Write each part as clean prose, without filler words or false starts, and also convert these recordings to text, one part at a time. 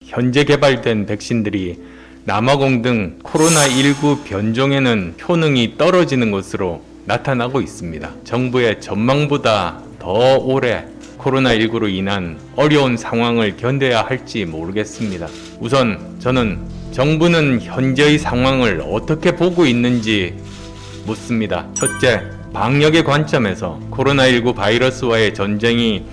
현재 개발된 백신들이 남아공 등 코로나19 변종에는 효능이 떨어지는 것으로 나타나고 있습니다. 정부의 전망보다 더 오래 코로나19로 인한 어려운 상황을 견뎌야 할지 모르겠습니다. 우선 저는 정부는 현재의 상황을 어떻게 보고 있는지 묻습니다. 첫째, 방역의 관점에서 코로나19 바이러스와의 전쟁이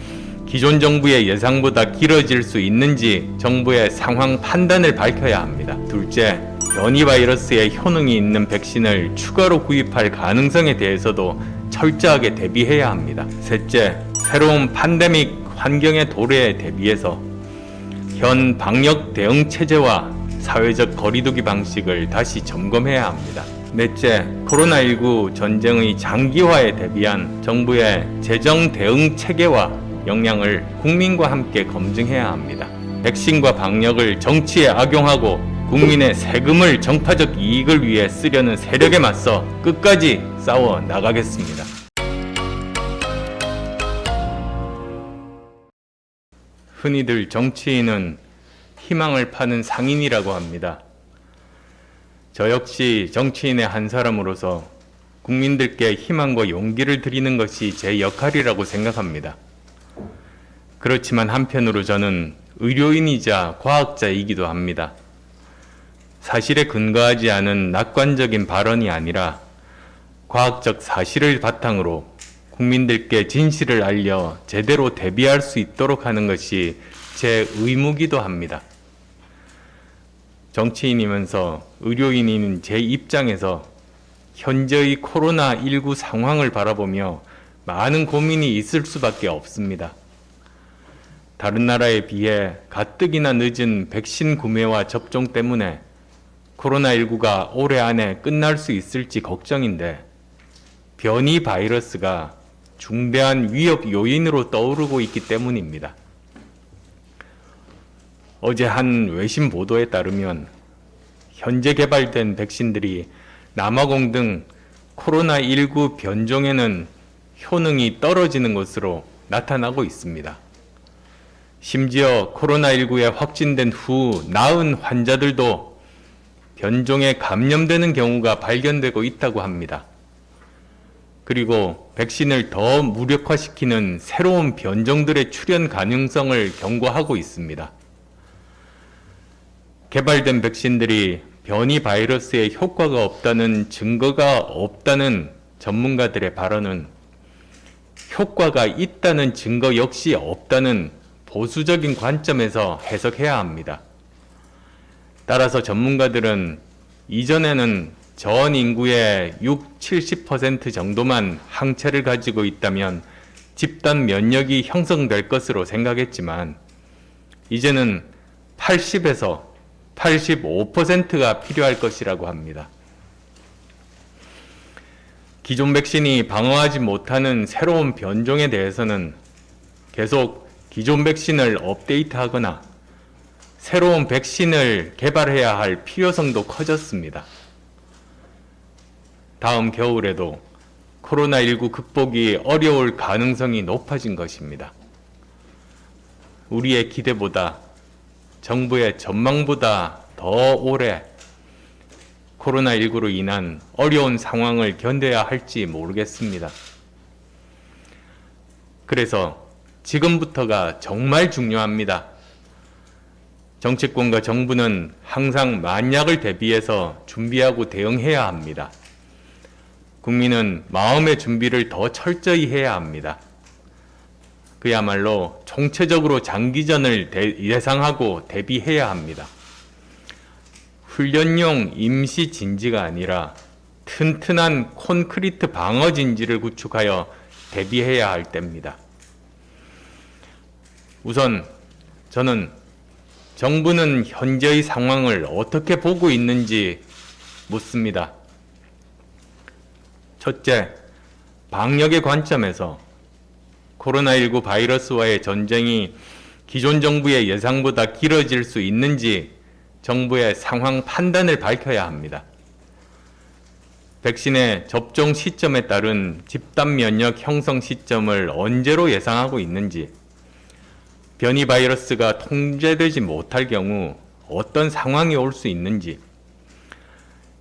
기존 정부의 예상보다 길어질 수 있는지 정부의 상황 판단을 밝혀야 합니다. 둘째, 변이 바이러스에 효능이 있는 백신을 추가로 구입할 가능성에 대해서도 철저하게 대비해야 합니다. 셋째, 새로운 팬데믹 환경의 도래에 대비해서 현 방역 대응 체제와 사회적 거리두기 방식을 다시 점검해야 합니다. 넷째, 코로나19 전쟁의 장기화에 대비한 정부의 재정 대응 체계와 역량을 국민과 함께 검증해야 합니다. 백신과 방역을 정치에 악용하고 국민의 세금을 정파적 이익을 위해 쓰려는 세력에 맞서 끝까지 싸워 나가겠습니다. 흔히들 정치인은 희망을 파는 상인이라고 합니다. 저 역시 정치인의 한 사람으로서 국민들께 희망과 용기를 드리는 것이 제 역할이라고 생각합니다. 그렇지만 한편으로 저는 의료인이자 과학자이기도 합니다. 사실에 근거하지 않은 낙관적인 발언이 아니라 과학적 사실을 바탕으로 국민들께 진실을 알려 제대로 대비할 수 있도록 하는 것이 제 의무기도 합니다. 정치인이면서 의료인인 제 입장에서 현재의 코로나19 상황을 바라보며 많은 고민이 있을 수밖에 없습니다. 다른 나라에 비해 가뜩이나 늦은 백신 구매와 접종 때문에 코로나19가 올해 안에 끝날 수 있을지 걱정인데 변이 바이러스가 중대한 위협 요인으로 떠오르고 있기 때문입니다. 어제 한 외신 보도에 따르면 현재 개발된 백신들이 남아공 등 코로나19 변종에는 효능이 떨어지는 것으로 나타나고 있습니다. 심지어 코로나19에 확진된 후 나은 환자들도 변종에 감염되는 경우가 발견되고 있다고 합니다. 그리고 백신을 더 무력화시키는 새로운 변종들의 출현 가능성을 경고하고 있습니다. 개발된 백신들이 변이 바이러스에 효과가 없다는 증거가 없다는 전문가들의 발언은 효과가 있다는 증거 역시 없다는 보수적인 관점에서 해석해야 합니다. 따라서 전문가들은 이전에는 전 인구의 60-70% 정도만 항체를 가지고 있다면 집단 면역이 형성될 것으로 생각했지만 이제는 80에서 85%가 필요할 것이라고 합니다. 기존 백신이 방어하지 못하는 새로운 변종에 대해서는 계속 기존 백신을 업데이트하거나 새로운 백신을 개발해야 할 필요성도 커졌습니다. 다음 겨울에도 코로나19 극복이 어려울 가능성이 높아진 것입니다. 우리의 기대보다 정부의 전망보다 더 오래 코로나19로 인한 어려운 상황을 견뎌야 할지 모르겠습니다. 그래서 지금부터가 정말 중요합니다. 정치권과 정부는 항상 만약을 대비해서 준비하고 대응해야 합니다. 국민은 마음의 준비를 더 철저히 해야 합니다. 그야말로 총체적으로 장기전을 예상하고 대비해야 합니다. 훈련용 임시 진지가 아니라 튼튼한 콘크리트 방어 진지를 구축하여 대비해야 할 때입니다. 우선 저는 정부는 현재의 상황을 어떻게 보고 있는지 묻습니다. 첫째, 방역의 관점에서 코로나19 바이러스와의 전쟁이 기존 정부의 예상보다 길어질 수 있는지 정부의 상황 판단을 밝혀야 합니다. 백신의 접종 시점에 따른 집단 면역 형성 시점을 언제로 예상하고 있는지, 변이 바이러스가 통제되지 못할 경우 어떤 상황이 올 수 있는지,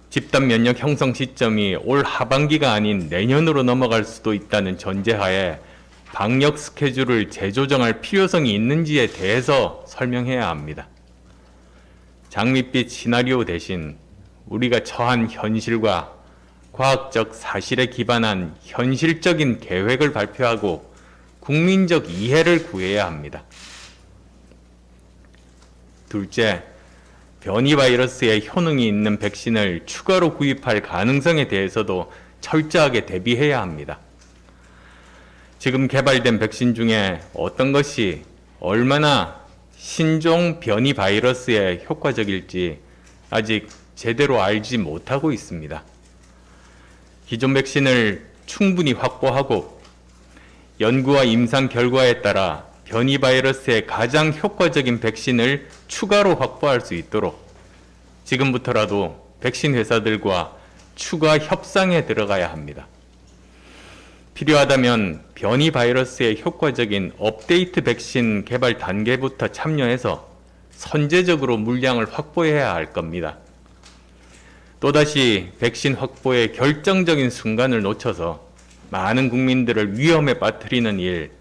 집단 면역 형성 시점이 올 하반기가 아닌 내년으로 넘어갈 수도 있다는 전제하에 방역 스케줄을 재조정할 필요성이 있는지에 대해서 설명해야 합니다. 장밋빛 시나리오 대신 우리가 처한 현실과 과학적 사실에 기반한 현실적인 계획을 발표하고 국민적 이해를 구해야 합니다. 둘째, 변이 바이러스에 효능이 있는 백신을 추가로 구입할 가능성에 대해서도 철저하게 대비해야 합니다. 지금 개발된 백신 중에 어떤 것이 얼마나 신종 변이 바이러스에 효과적일지 아직 제대로 알지 못하고 있습니다. 기존 백신을 충분히 확보하고 연구와 임상 결과에 따라 변이 바이러스의 가장 효과적인 백신을 추가로 확보할 수 있도록 지금부터라도 백신 회사들과 추가 협상에 들어가야 합니다. 필요하다면 변이 바이러스의 효과적인 업데이트 백신 개발 단계부터 참여해서 선제적으로 물량을 확보해야 할 겁니다. 또다시 백신 확보의 결정적인 순간을 놓쳐서 많은 국민들을 위험에 빠뜨리는 일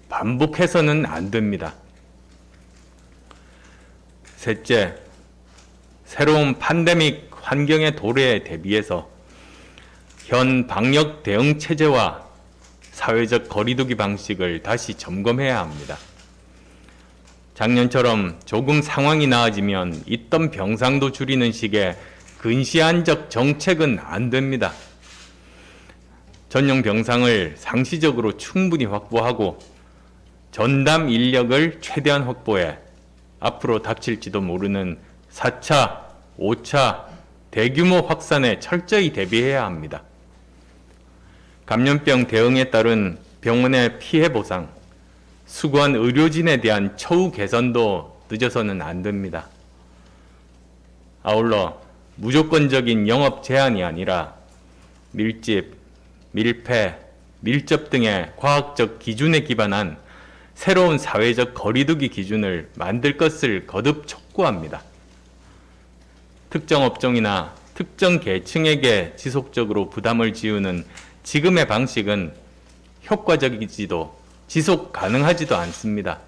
반복해서는 안 됩니다. 셋째, 새로운 팬데믹 환경의 도래에 대비해서 현 방역 대응 체제와 사회적 거리두기 방식을 다시 점검해야 합니다. 작년처럼 조금 상황이 나아지면 있던 병상도 줄이는 식의 근시안적 정책은 안 됩니다. 전용 병상을 상시적으로 충분히 확보하고 전담 인력을 최대한 확보해 앞으로 닥칠지도 모르는 4차, 5차 대규모 확산에 철저히 대비해야 합니다. 감염병 대응에 따른 병원의 피해 보상, 수고한 의료진에 대한 처우 개선도 늦어서는 안 됩니다. 아울러 무조건적인 영업 제한이 아니라 밀집, 밀폐, 밀접 등의 과학적 기준에 기반한 새로운 사회적 거리두기 기준을 만들 것을 거듭 촉구합니다. 특정 업종이나 특정 계층에게 지속적으로 부담을 지우는 지금의 방식은 효과적이지도 지속 가능하지도 않습니다.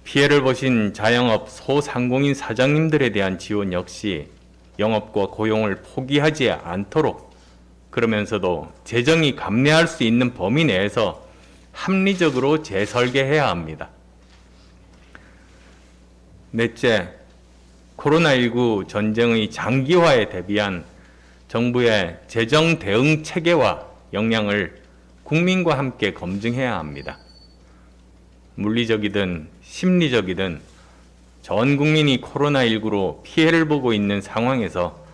피해를 보신 자영업 소상공인 사장님들에 대한 지원 역시 영업과 고용을 포기하지 않도록, 그러면서도 재정이 감내할 수 있는 범위 내에서 합리적으로 재설계해야 합니다. 넷째, 코로나19 전쟁의 장기화에 대비한 정부의 재정 대응 체계와 역량을 국민과 함께 검증해야 합니다. 물리적이든 심리적이든 전 국민이 코로나19로 피해를 보고 있는 상황에서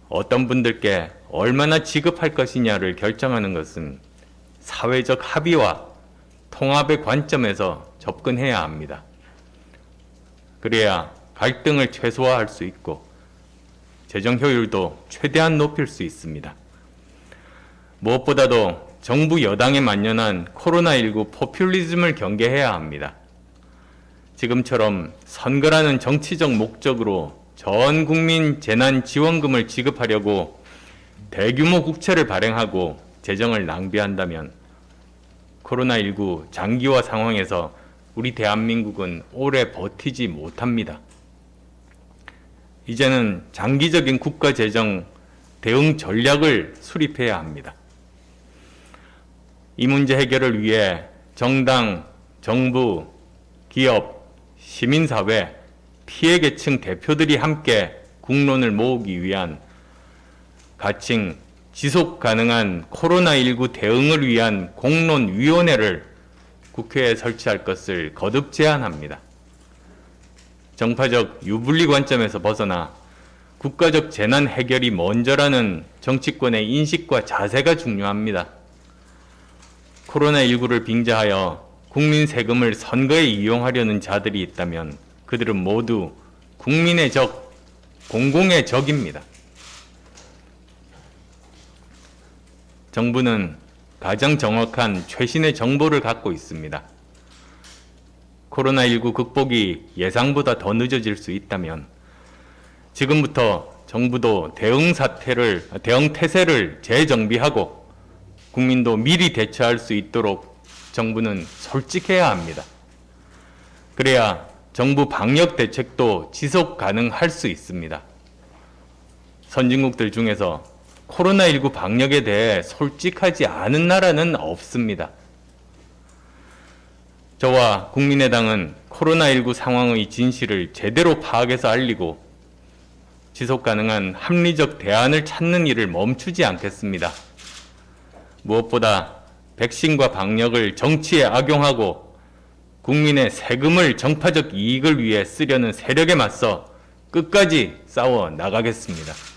어떤 분들께 얼마나 지급할 것이냐를 결정하는 것은 사회적 합의와 통합의 관점에서 접근해야 합니다. 그래야 갈등을 최소화할 수 있고 재정 효율도 최대한 높일 수 있습니다. 무엇보다도 정부 여당에 만연한 코로나19 포퓰리즘을 경계해야 합니다. 지금처럼 선거라는 정치적 목적으로 전 국민 재난지원금을 지급하려고 대규모 국채를 발행하고 재정을 낭비한다면 코로나19 장기화 상황에서 우리 대한민국은 오래 버티지 못합니다. 이제는 장기적인 국가재정 대응 전략을 수립해야 합니다. 이 문제 해결을 위해 정당, 정부, 기업, 시민사회, 피해계층 대표들이 함께 국론을 모으기 위한 가칭 지속 가능한 코로나19 대응을 위한 공론위원회를 국회에 설치할 것을 거듭 제안합니다. 정파적 유불리 관점에서 벗어나 국가적 재난 해결이 먼저라는 정치권의 인식과 자세가 중요합니다. 코로나19를 빙자하여 국민 세금을 선거에 이용하려는 자들이 있다면 그들은 모두 국민의 적, 공공의 적입니다. 정부는 가장 정확한 최신의 정보를 갖고 있습니다. 코로나19 극복이 예상보다 더 늦어질 수 있다면 지금부터 정부도 대응 태세를 재정비하고 국민도 미리 대처할 수 있도록 정부는 솔직해야 합니다. 그래야 정부 방역 대책도 지속 가능할 수 있습니다. 선진국들 중에서 코로나19 방역에 대해 솔직하지 않은 나라는 없습니다. 저와 국민의당은 코로나19 상황의 진실을 제대로 파악해서 알리고 지속 가능한 합리적 대안을 찾는 일을 멈추지 않겠습니다. 무엇보다 백신과 방역을 정치에 악용하고 국민의 세금을 정파적 이익을 위해 쓰려는 세력에 맞서 끝까지 싸워 나가겠습니다.